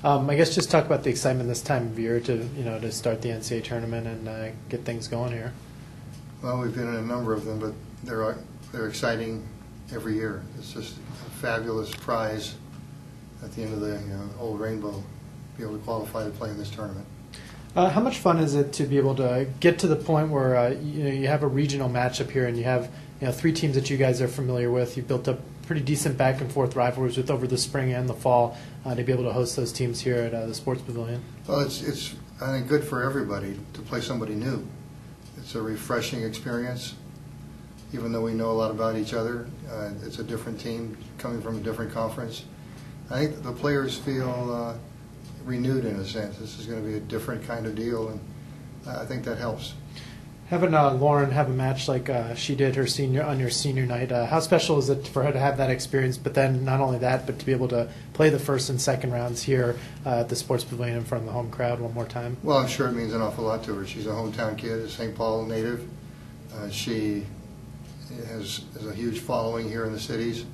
I guess just talk about the excitement this time of year to start the NCAA tournament and get things going here. Well, we've been in a number of them, but they're exciting every year. It's just a fabulous prize at the end of the old rainbow to be able to qualify to play in this tournament. How much fun is it to be able to get to the point where you have a regional matchup here and you have three teams that you guys are familiar with? You've built up pretty decent back and forth rivalries with over the spring and the fall to be able to host those teams here at the Sports Pavilion. Well, it's I think good for everybody to play somebody new. It's a refreshing experience. Even though we know a lot about each other, it's a different team coming from a different conference. I think the players feel renewed in a sense. This is going to be a different kind of deal, and I think that helps. Having Lauren have a match like she did on your senior night, how special is it for her to have that experience? But then not only that, but to be able to play the first and second rounds here at the Sports Pavilion in front of the home crowd one more time. Well, I'm sure it means an awful lot to her. She's a hometown kid, a St. Paul native. She has a huge following here in the cities.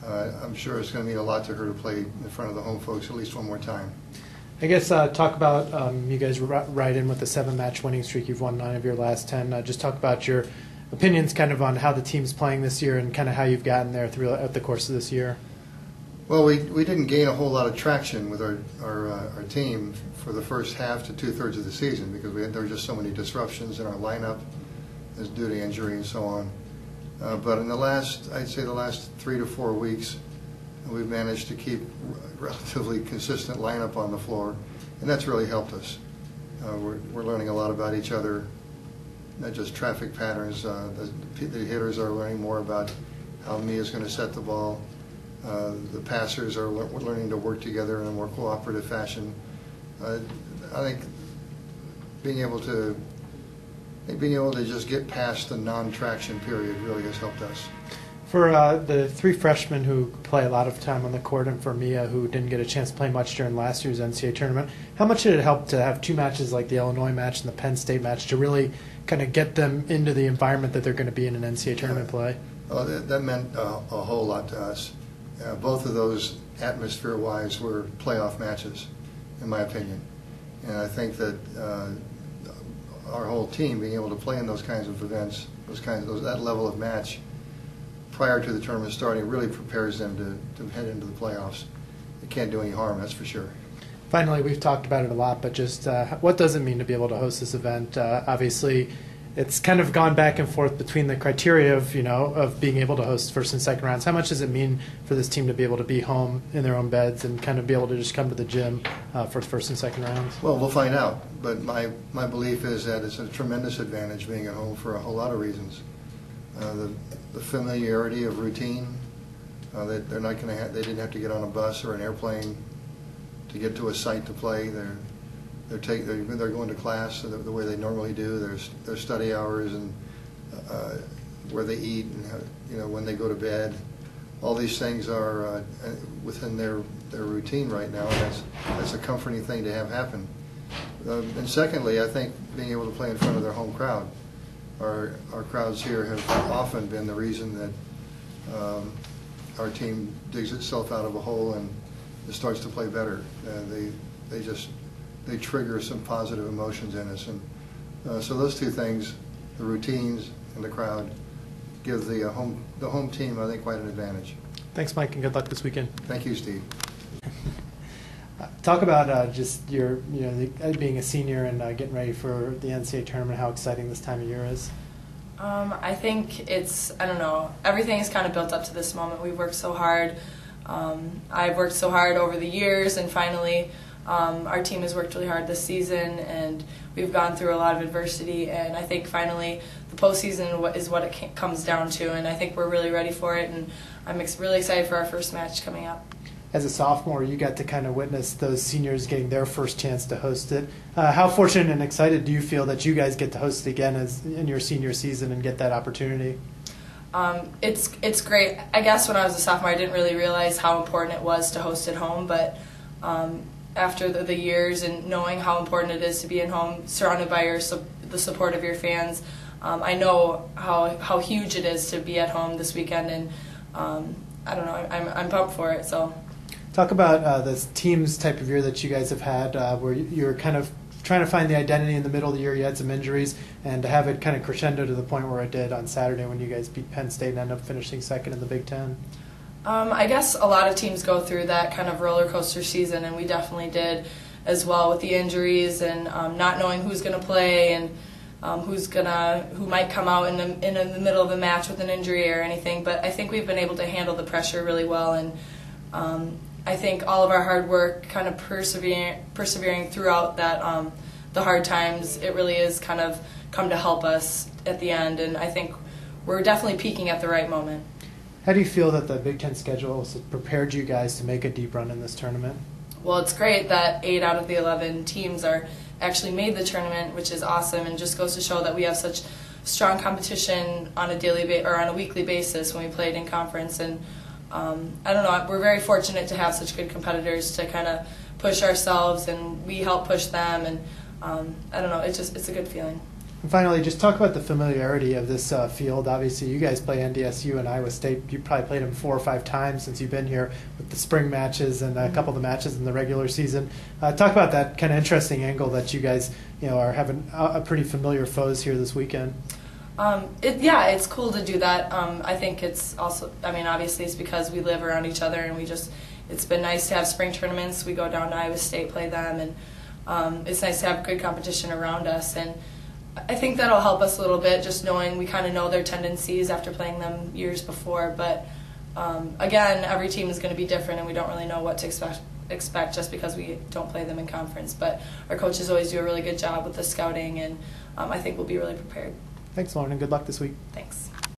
I'm sure it's going to mean a lot to her to play in front of the home folks at least one more time. I guess talk about you guys right in with the 7-match winning streak. You've won 9 of your last 10. Just talk about your opinions kind of on how the team's playing this year and kind of how you've gotten there throughout the course of this year. Well, we didn't gain a whole lot of traction with our team for the first half to 2/3 of the season because there were just so many disruptions in our lineup as due to injury and so on. But in I'd say the last 3 to 4 weeks, we've managed to keep relatively consistent lineup on the floor, and that's really helped us. We're learning a lot about each other, not just traffic patterns. The hitters are learning more about how Mia's going to set the ball. The passers are learning to work together in a more cooperative fashion. I think being able to just get past the non-traction period really has helped us. For the 3 freshmen who play a lot of time on the court and for Mia, who didn't get a chance to play much during last year's NCAA tournament, how much did it help to have 2 matches like the Illinois match and the Penn State match to really kind of get them into the environment that they're going to be in an NCAA tournament play? Well, that meant a whole lot to us. Both of those, atmosphere-wise, were playoff matches, in my opinion. And I think that our whole team being able to play in those kinds of events, that level of match prior to the tournament starting really prepares them to head into the playoffs. It can't do any harm, that's for sure. Finally, we've talked about it a lot, but just what does it mean to be able to host this event? Obviously, it's kind of gone back and forth between the criteria of being able to host first and second rounds. How much does it mean for this team to be able to be home in their own beds and kind of be able to just come to the gym for first and second rounds? Well, we'll find out. But my belief is that it's a tremendous advantage being at home for a whole lot of reasons. The familiarity of routine. That they're not going to they didn't have to get on a bus or an airplane to get to a site to play. They're going to class the way they normally do. There's study hours and where they eat and when they go to bed. All these things are within their routine right now, and that's a comforting thing to have happen. And secondly, I think being able to play in front of their home crowd. Our crowds here have often been the reason that our team digs itself out of a hole and it starts to play better. They trigger some positive emotions in us, and so those 2 things, the routines and the crowd, give the home team, I think, quite an advantage. Thanks, Mike, and good luck this weekend. Thank you, Steve. Talk about just your being a senior and getting ready for the NCAA tournament. How exciting this time of year is. I think I don't know, everything is kind of built up to this moment. We've worked so hard. I've worked so hard over the years, and finally our team has worked really hard this season, and we've gone through a lot of adversity, and I think finally the postseason is what it comes down to, and I think we're really ready for it, and I'm really excited for our first match coming up. As a sophomore, you got to kind of witness those seniors getting their first chance to host it. How fortunate and excited do you feel that you guys get to host it again in your senior season and get that opportunity? It's great. I guess when I was a sophomore, I didn't really realize how important it was to host at home, but after the years and knowing how important it is to be at home, surrounded by the support of your fans, I know how huge it is to be at home this weekend, and I don't know, I'm pumped for it. So. Talk about this teams type of year that you guys have had, where you're kind of trying to find the identity in the middle of the year. You had some injuries, and to have it kind of crescendo to the point where it did on Saturday when you guys beat Penn State and ended up finishing second in the Big Ten. I guess a lot of teams go through that kind of roller coaster season, and we definitely did as well with the injuries and not knowing who's going to play and who might come out in the middle of a match with an injury or anything. But I think we've been able to handle the pressure really well, and I think all of our hard work, kind of persevering throughout that the hard times, it really is kind of come to help us at the end, and I think we're definitely peaking at the right moment. How do you feel that the Big Ten schedule has prepared you guys to make a deep run in this tournament? Well, it's great that 8 out of the 11 teams are actually made the tournament, which is awesome, and just goes to show that we have such strong competition on a weekly basis when we played in conference. And I don't know, we're very fortunate to have such good competitors to kind of push ourselves, and we help push them, and I don't know, it's a good feeling. And finally, just talk about the familiarity of this field. Obviously, you guys play NDSU and Iowa State. You probably played them 4 or 5 times since you've been here with the spring matches and a couple of the matches in the regular season. Talk about that kind of interesting angle that you guys, are having a pretty familiar foes here this weekend. It's cool to do that. I think it's also, obviously it's because we live around each other, and it's been nice to have spring tournaments. We go down to Iowa State, play them, and it's nice to have good competition around us. And I think that'll help us a little bit, just knowing we kind of know their tendencies after playing them years before. But again, every team is going to be different, and we don't really know what to expect just because we don't play them in conference. But our coaches always do a really good job with the scouting, and I think we'll be really prepared. Thanks, Lauren, and good luck this week. Thanks.